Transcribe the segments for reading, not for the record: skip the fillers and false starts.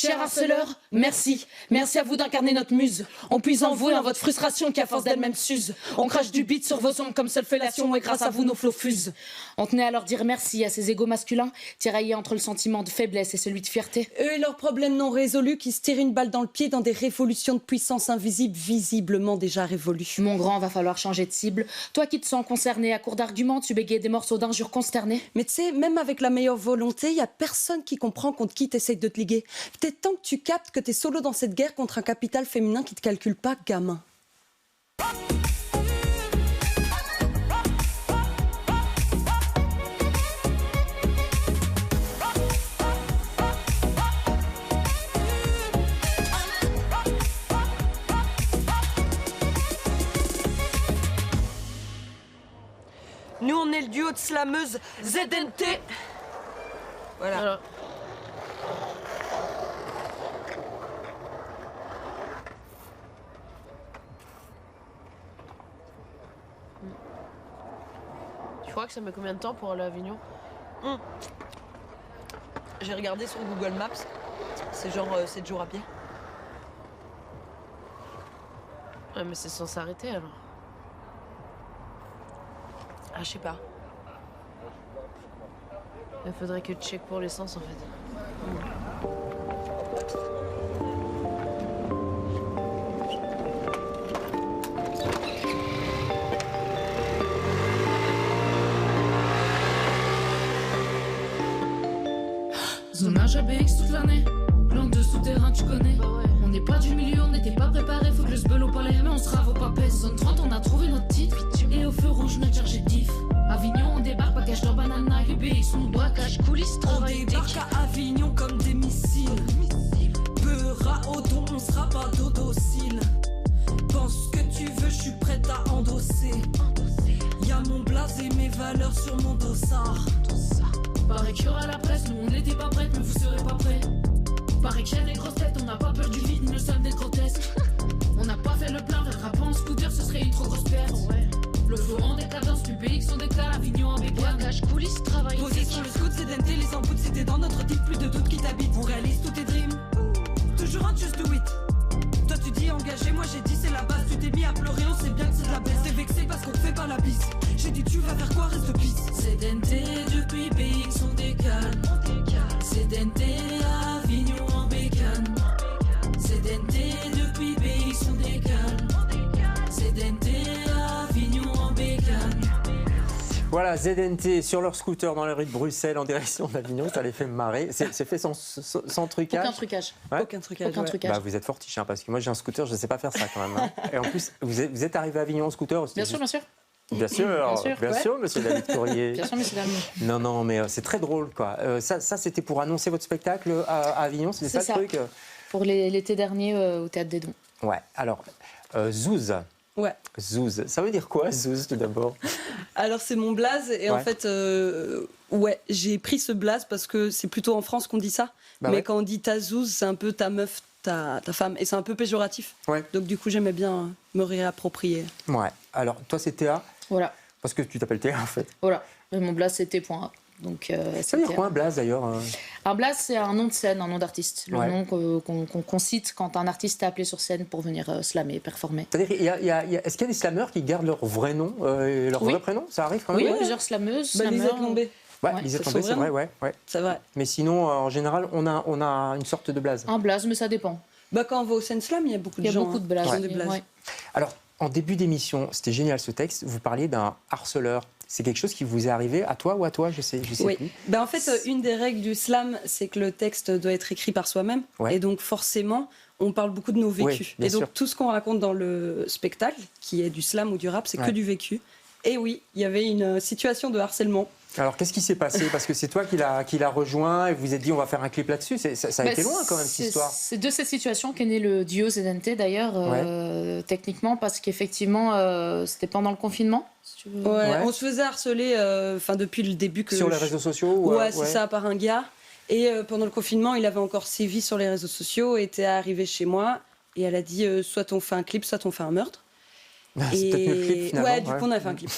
Chers harceleurs, merci. Merci à vous d'incarner notre muse. On puise en vous et en votre frustration qui à force d'elle-même s'use. On crache du beat sur vos ongles comme seule fellation et grâce à vous nos flots fusent. On tenait à leur dire merci à ces égos masculins tiraillés entre le sentiment de faiblesse et celui de fierté. Eux et leurs problèmes non résolus qui se tirent une balle dans le pied dans des révolutions de puissance invisibles visiblement déjà révolues. Mon grand, va falloir changer de cible. Toi qui te sens concerné à court d'arguments, tu bégayes des morceaux d'injures consternés. Mais tu sais, même avec la meilleure volonté, y a personne qui comprend contre qui t'essayes de te liguer. Peut-être temps que tu captes que t'es solo dans cette guerre contre un capital féminin qui te calcule pas, gamin. Nous, on est le duo de slameuses ZNT. Voilà. Alors. Tu crois que ça met combien de temps pour aller à Avignon? J'ai regardé sur Google Maps. C'est genre 7 jours à pied. Ouais, mais c'est sans s'arrêter alors. Ah, je sais pas. Il faudrait que tu check pour l'essence en fait. Zonage ABX toute l'année. Plan de souterrain, tu connais. On n'est pas du milieu, on n'était pas préparé. Faut que le sbelo pas les mais on sera vos papés. Zone 30, on a trouvé notre titre. Et au feu rouge, notre chargé de diff. Avignon, on débarque, bagage dans banana. UBX, on braquage, coulisses, On travail. débarque à Avignon comme des missiles. Beurre à Odon, on sera pas dodocile. Pense ce que tu veux, je suis prête à endosser. Y'a mon blaze et mes valeurs sur mon dossard. Paraît qu'il y aura la presse, nous on n'était pas prêts, mais vous serez pas prêts. Paraît que j'ai des grosses têtes, on n'a pas peur du vide, ni le seum des grotesques. On n'a pas fait le plein, vers rapport en scooter, ce serait une trop grosse perte. Le flow en décadence, UBX on décale, Avignon en bécane. Bagage, coulisses, travail. Posé sur le scout, c'est DNT, les embouts, c'était dans notre type, plus de doute qui t'habite. On réalise tous tes dreams, toujours un just do it. Toi tu dis engagé, moi j'ai dit c'est la base. Tu t'es mis à pleurer, on sait bien que c'est de la baisse. T'es vexé parce qu'on te fait pas la bise. J'ai dit tu vas faire quoi, reste de pisse. C'est DNT depuis BX on décale. C'est DNT à Avignon en bécane. C'est DNT depuis BX on décale. C'est DNT à Avignon en bécane. Voilà, ZNT sur leur scooter dans les rues de Bruxelles en direction d'Avignon, ça les fait marrer. C'est fait sans trucage. Aucun trucage. Ouais. Aucun trucage. Aucun ouais. trucage. Bah, vous êtes fortiche, hein, parce que moi j'ai un scooter, je ne sais pas faire ça quand même. Hein. Et en plus, vous êtes arrivé à Avignon en scooter aussi. Bien sûr, bien sûr. Bien sûr, Bien sûr, ouais. monsieur David Courrier. Bien sûr, messieurs, dames. Non, mais c'est très drôle, quoi. Ça c'était pour annoncer votre spectacle à Avignon, c'est ça le truc Pour l'été dernier au Théâtre des Dons. Ouais, alors, Zouz. Ouais. Zouz, ça veut dire quoi, Zouz, tout d'abord? Alors c'est mon blaze et en fait, ouais, j'ai pris ce blaze parce que c'est plutôt en France qu'on dit ça. Bah mais ouais. quand on dit ta zouze, c'est un peu ta meuf, ta femme, et c'est un peu péjoratif. Ouais. Donc du coup, j'aimais bien me réapproprier. Ouais, alors toi c'est Théa, Voilà, parce que tu t'appelles Théa en fait. voilà. Et mon blaze, c'était point. Donc, Ça veut dire quoi un blaze d'ailleurs Un blaze, c'est un nom de scène, un nom d'artiste. Le Ouais. nom qu'on cite quand un artiste est appelé sur scène pour venir slammer, performer. C'est-à-dire, est-ce qu'il y a des slammeurs qui gardent leur vrai nom et leur Oui. vrai prénom? Ça arrive quand Oui, même? Ouais, plusieurs slameuses, Bah, Lisette slameurs. Lombé, ouais, Ouais, Lisette ça Lombé, se c'est fait vrai, ouais. c'est vrai. Mais sinon, en général, on a une sorte de blaze. Un blaze, mais ça dépend. Bah, quand on va au Seine Slam, il y a beaucoup de Il y a gens beaucoup de blazes. qui ont des blazes. Ouais. Alors, en début d'émission, c'était génial ce texte, vous parliez d'un harceleur. C'est quelque chose qui vous est arrivé à toi ou à toi? Je sais Oui. plus. Bah, en fait, une des règles du slam, c'est que le texte doit être écrit par soi-même. Ouais. Et donc, forcément, on parle beaucoup de nos vécus. Oui, bien et donc, sûr. tout ce qu'on raconte dans le spectacle, qui est du slam ou du rap, c'est Ouais. que du vécu. Et oui, il y avait une situation de harcèlement. Alors, qu'est-ce qui s'est passé? Parce que c'est toi qui l'a rejoint et vous vous êtes dit on va faire un clip là-dessus. Ça a Bah, été loin quand même, cette histoire. C'est de cette situation qu'est né le duo ZNT d'ailleurs, techniquement, parce qu'effectivement, c'était pendant le confinement. Si tu veux. Ouais, Ouais. on se faisait harceler depuis le début. Que Sur les réseaux sociaux ou, Ouais, c'est ça, par un gars. Et pendant le confinement, il avait encore sévi sur les réseaux sociaux, était arrivé chez moi, et elle a dit soit on fait un clip, soit on fait un meurtre. C'est peut-être mieux le clip finalement. Ouais, du coup, on a fait un clip.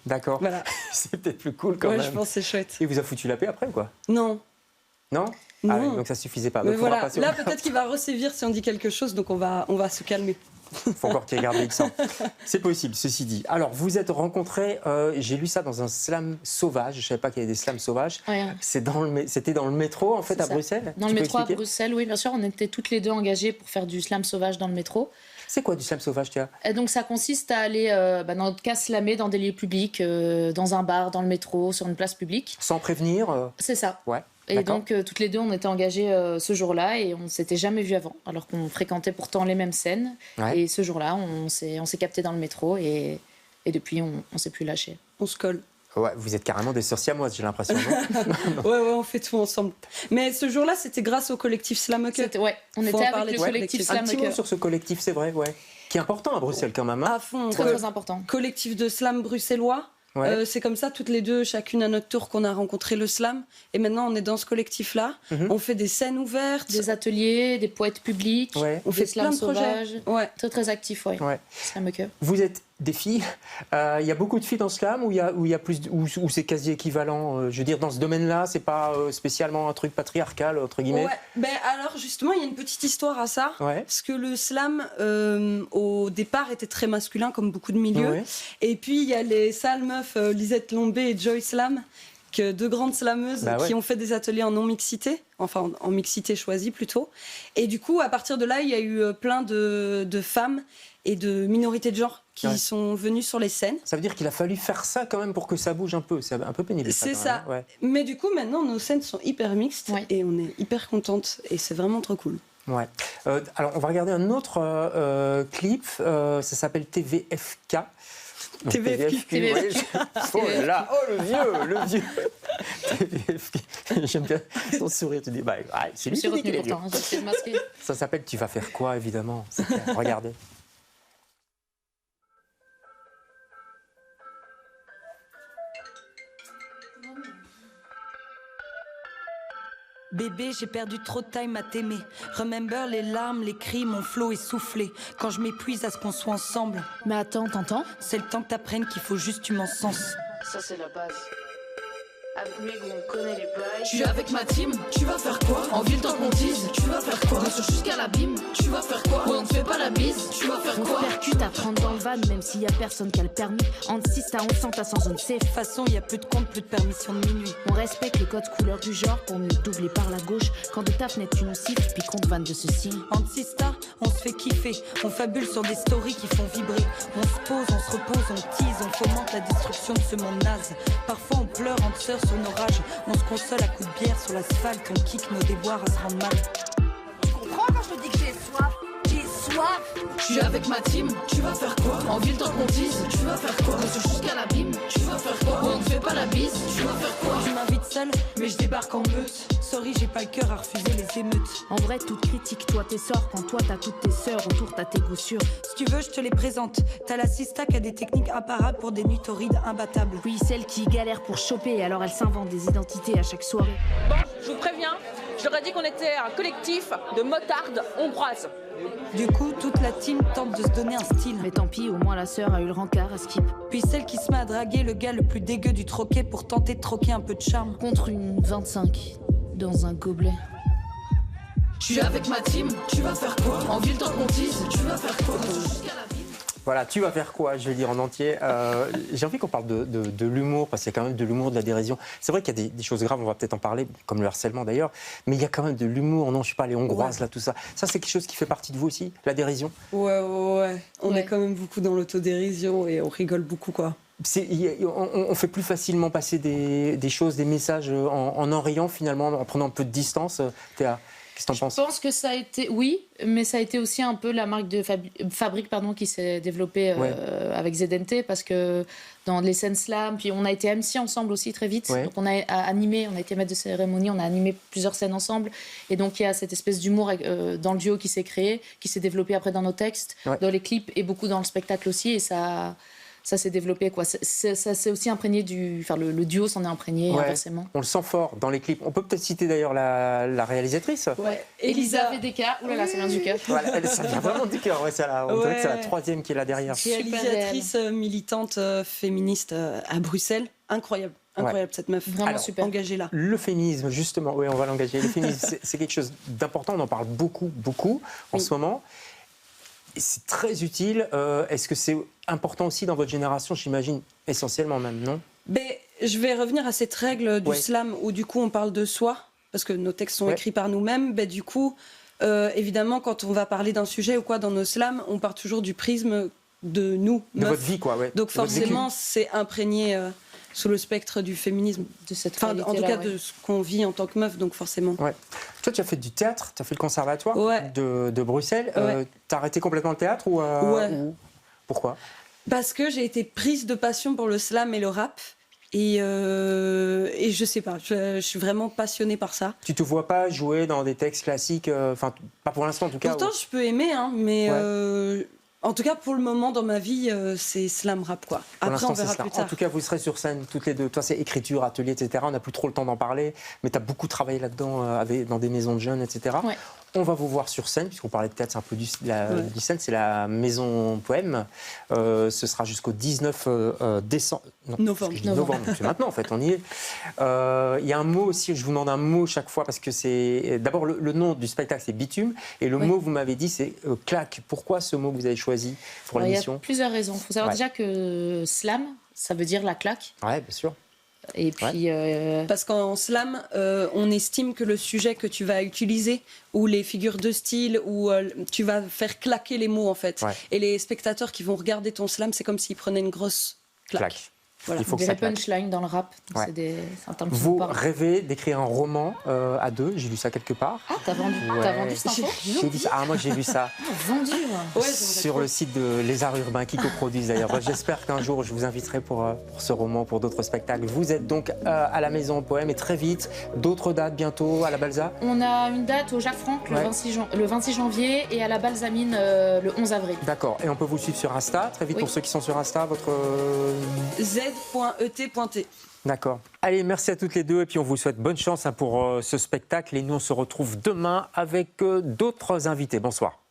D'accord. Voilà. C'est peut-être plus cool quand Ouais, même. je pense que c'est chouette. Et vous a foutu la paix après, quoi? Non. Non. Non. Ah oui, donc ça suffisait pas. Mais Donc, faudra voilà, passer au- là peut-être qu'il va resévir si on dit quelque chose, donc on va se calmer. faut encore qu'il regarde ça. C'est possible, ceci dit. Alors, vous êtes rencontrés, j'ai lu ça dans un slam sauvage, je ne savais pas qu'il y avait des slams sauvages. Ouais. C'était dans le métro, en fait, C'est à ça. Bruxelles. Dans Tu le peux métro à expliquer Bruxelles, oui, bien sûr, on était toutes les deux engagées pour faire du slam sauvage dans le métro. C'est quoi du slam sauvage, tu as Et donc ça consiste à aller, dans notre cas, slammer dans des lieux publics, dans un bar, dans le métro, sur une place publique. Sans prévenir C'est ça. Ouais. Et D'accord. donc, toutes les deux, on était engagées ce jour-là et on ne s'était jamais vues avant, alors qu'on fréquentait pourtant les mêmes scènes. Ouais. Et ce jour-là, on s'est capté dans le métro et depuis, on ne s'est plus lâché. On se colle. Ouais, vous êtes carrément des sœurs siamoises, j'ai l'impression. non Ouais, on fait tout ensemble. Mais ce jour-là, c'était grâce au collectif Slamoke. Ouais, on Faut était en avec parler le de ce collectif collectif. Un petit mot Slam sur ce collectif, c'est vrai, ouais. Qui est important à Bruxelles quand même. Hein. À fond. Très, très important. Collectif de slam bruxellois. Ouais. C'est comme ça, toutes les deux, chacune à notre tour, qu'on a rencontré le slam. Et maintenant, on est dans ce collectif-là. Mhm. On fait des scènes ouvertes. Des ateliers, des poètes publics, Ouais. On des fait slams plein de projets. sauvages. Ouais. Très, très actifs, ouais. Ouais. Slam-que. Vous êtes des filles. Il y a beaucoup de filles dans ce slam ou il y a plus où c'est quasi équivalent. Je veux dire, dans ce domaine-là, c'est pas spécialement un truc patriarcal entre guillemets. Ouais. Ben alors, justement, il y a une petite histoire à ça. Ouais. Parce que le slam, au départ, était très masculin, comme beaucoup de milieux. Ouais. Et puis, il y a les sales meufs Lisette Lombé et Joy Slam, deux grandes slameuses Bah ouais. qui ont fait des ateliers en non-mixité, enfin en mixité choisie plutôt. Et du coup, à partir de là, il y a eu plein de femmes et de minorités de genre qui Ouais. sont venues sur les scènes. Ça veut dire qu'il a fallu faire ça quand même pour que ça bouge un peu. C'est un peu pénible. C'est quand ça. même, hein. Ouais. Mais du coup, maintenant, nos scènes sont hyper mixtes Ouais. et on est hyper contentes. Et c'est vraiment trop cool. Ouais. Alors, on va regarder un autre clip. Ça s'appelle TVFK. Donc, TVFK. ouais. Oh là, oh le vieux. TVFK. J'aime bien son sourire. Tu dis, bah, ouais, c'est Je me lui suis qui dit qu'il retenue est vieux. pourtant, hein, j'ai essayé de masquer. Ça s'appelle Tu vas faire quoi, évidemment. C'est clair. Regardez. Bébé, j'ai perdu trop de time à t'aimer. Remember les larmes, les cris, mon flow est soufflé. Quand je m'épuise à ce qu'on soit ensemble, Mais attends, t'entends? c'est le temps que t'apprennes qu'il faut juste tu m'en sens. Ça c'est la base. Avec Meg, on connaît les bails. Je suis avec ma team, tu vas faire quoi? En ville, tant qu'on tease, Tu vas faire quoi? on sur jusqu'à l'abîme. Tu vas faire quoi? Ouais, on te fait pas la bise, Tu vas faire On quoi? se percute à 30 dans le van, même s'il y a personne qui a le permis. Entre 6 à 1100, t'as sans zone safe. De toute façon, y a plus de compte, plus de permission de minuit. On respecte les codes couleurs du genre pour mieux doubler par la gauche. Quand de ta fenêtre tu nous siffles, puis qu'on te vanne de ceci. En sista, on se fait kiffer. On fabule sur des stories qui font vibrer. On se pose, on se repose, on tease, on fomente la destruction de ce monde naze. Parfois on pleure en sœurs sur nos rages. On se console à coups de bière sur l'asphalte. On kick nos déboires à se rendre mal. Tu comprends quand je te dis que j'ai soif? J'ai soif! Je suis avec ma team, Tu vas faire quoi? en ville, tant qu'on tease. Tu vas faire quoi? On sur jusqu'à l'abîme. Tu vas faire quoi? Ouais, on te fait pas la bise, Tu vas faire quoi? Tu m'invites seule, mais je débarque en meute. Sorry, j'ai pas le cœur à refuser les émeutes. En vrai, toute critique, toi t'es sort. Quand toi t'as toutes tes sœurs, autour t'as tes goûts sûrs. Si tu veux, je te les présente. T'as la sista qui a des techniques imparables pour des nuits torrides imbattables. Oui, celle qui galère pour choper, alors elle s'invente des identités à chaque soirée. Bon, je vous préviens, je leur ai dit qu'on était un collectif de motardes hongroises. Du coup, toute la team tente de se donner un style. Mais tant pis, au moins la sœur a eu le rencard à skip. Puis celle qui se met à draguer le gars le plus dégueu du troquet pour tenter de troquer un peu de charme. Contre une 25, dans un gobelet. Je suis avec ma team, Tu vas faire quoi? en ville, tant qu'on tease. Tu vas faire quoi? Voilà, tu vas faire quoi? Je vais le dire en entier. J'ai envie qu'on parle de l'humour, parce qu'il y a quand même de l'humour, de la dérision. C'est vrai qu'il y a des choses graves, on va peut-être en parler, comme le harcèlement d'ailleurs, mais il y a quand même de l'humour. Non, je sais pas, les hongroises, là, tout ça. Ça, c'est quelque chose qui fait partie de vous aussi, la dérision? Ouais. On Ouais. est quand même beaucoup dans l'autodérision et on rigole beaucoup, quoi. On fait plus facilement passer des choses, des messages en riant finalement, en prenant un peu de distance. Théa, qu'est-ce que t'en penses? Je pense que ça a été, oui, mais ça a été aussi un peu la marque de fabrique qui s'est développée Ouais. avec ZNT, parce que dans les scènes slam, puis on a été MC ensemble aussi très vite. Ouais. Donc on a animé, on a été maître de cérémonie, on a animé plusieurs scènes ensemble. Et donc il y a cette espèce d'humour dans le duo qui s'est créé, qui s'est développé après dans nos textes, Ouais. dans les clips et beaucoup dans le spectacle aussi. Et ça s'est développé, quoi. Ça s'est aussi imprégné le duo s'en est imprégné, Ouais. inversement. On le sent fort dans les clips. On peut peut-être citer d'ailleurs la réalisatrice. Ouais. Elisa VDK, oulala, ça vient du cœur. Voilà, ça vient vraiment du cœur. Ouais, on dirait que c'est la troisième qui est là derrière. Réalisatrice militante féministe à Bruxelles. Incroyable. incroyable cette meuf. Vraiment Alors, super. Engagée là. Le féminisme, justement, oui, on va l'engager. Le féminisme, c'est quelque chose d'important. On en parle beaucoup en ce moment. Et c'est très utile. Est-ce que c'est important aussi dans votre génération, j'imagine, essentiellement même, non? Je vais revenir à cette règle du slam où du coup on parle de soi, parce que nos textes sont écrits par nous-mêmes. Du coup, évidemment, quand on va parler d'un sujet ou quoi dans nos slams, on part toujours du prisme de nous, de meufs. votre vie, quoi. Ouais. Donc forcément, c'est imprégné sous le spectre du féminisme. De cette En tout cas, de ce qu'on vit en tant que meuf, donc forcément. Ouais. Toi, tu as fait du théâtre, tu as fait le conservatoire de Bruxelles. Tu as arrêté complètement le théâtre ou Pourquoi? Parce que j'ai été prise de passion pour le slam et le rap. Et je sais pas, je suis vraiment passionnée par ça. Tu te vois pas jouer dans des textes classiques, enfin pas pour l'instant en tout cas. Pourtant, je peux aimer, hein, mais en tout cas pour le moment dans ma vie, c'est slam rap quoi. Après, on verra plus tard. En tout cas, vous serez sur scène toutes les deux. Toi, c'est écriture, atelier, etc. On n'a plus trop le temps d'en parler, mais tu as beaucoup travaillé là-dedans, dans des maisons de jeunes, etc. Ouais. On va vous voir sur scène, puisqu'on parlait de théâtre, c'est un peu du scène, c'est la Maison Poème. Ce sera jusqu'au 19 décembre. Novembre, c'est maintenant en fait, on y est. Il y a un mot aussi, je vous demande un mot chaque fois, parce que c'est... D'abord, le nom du spectacle, c'est Bitume, et le mot, vous m'avez dit, c'est claque. Pourquoi ce mot que vous avez choisi pour l'émission? Il y a plusieurs raisons. Il faut savoir déjà que slam, ça veut dire la claque. Ouais, bien sûr. Et puis, parce qu'en slam, on estime que le sujet que tu vas utiliser, ou les figures de style, ou tu vas faire claquer les mots en fait. Et les spectateurs qui vont regarder ton slam, c'est comme s'ils prenaient une grosse claque. Voilà. Il faut des punchlines dans le rap. C'est un terme qui vous rêvez d'écrire un roman à deux, j'ai lu ça quelque part. Ah, t'as vendu cette info? J'ai vu ça. Ah, moi j'ai vu ça. Vendu sur le site de Les Arts Urbains, qui coproduisent d'ailleurs. J'espère qu'un jour je vous inviterai pour ce roman, pour d'autres spectacles. Vous êtes donc à la Maison Poème et très vite, d'autres dates bientôt à la Balsa? On a une date au Jacques Franck le 26 janvier et à la Balsamine le 11 avril. D'accord. Et on peut vous suivre sur Insta, très vite pour ceux qui sont sur Insta, votre... z.et.t. D'accord. Allez, merci à toutes les deux et puis on vous souhaite bonne chance pour ce spectacle et nous on se retrouve demain avec d'autres invités. Bonsoir.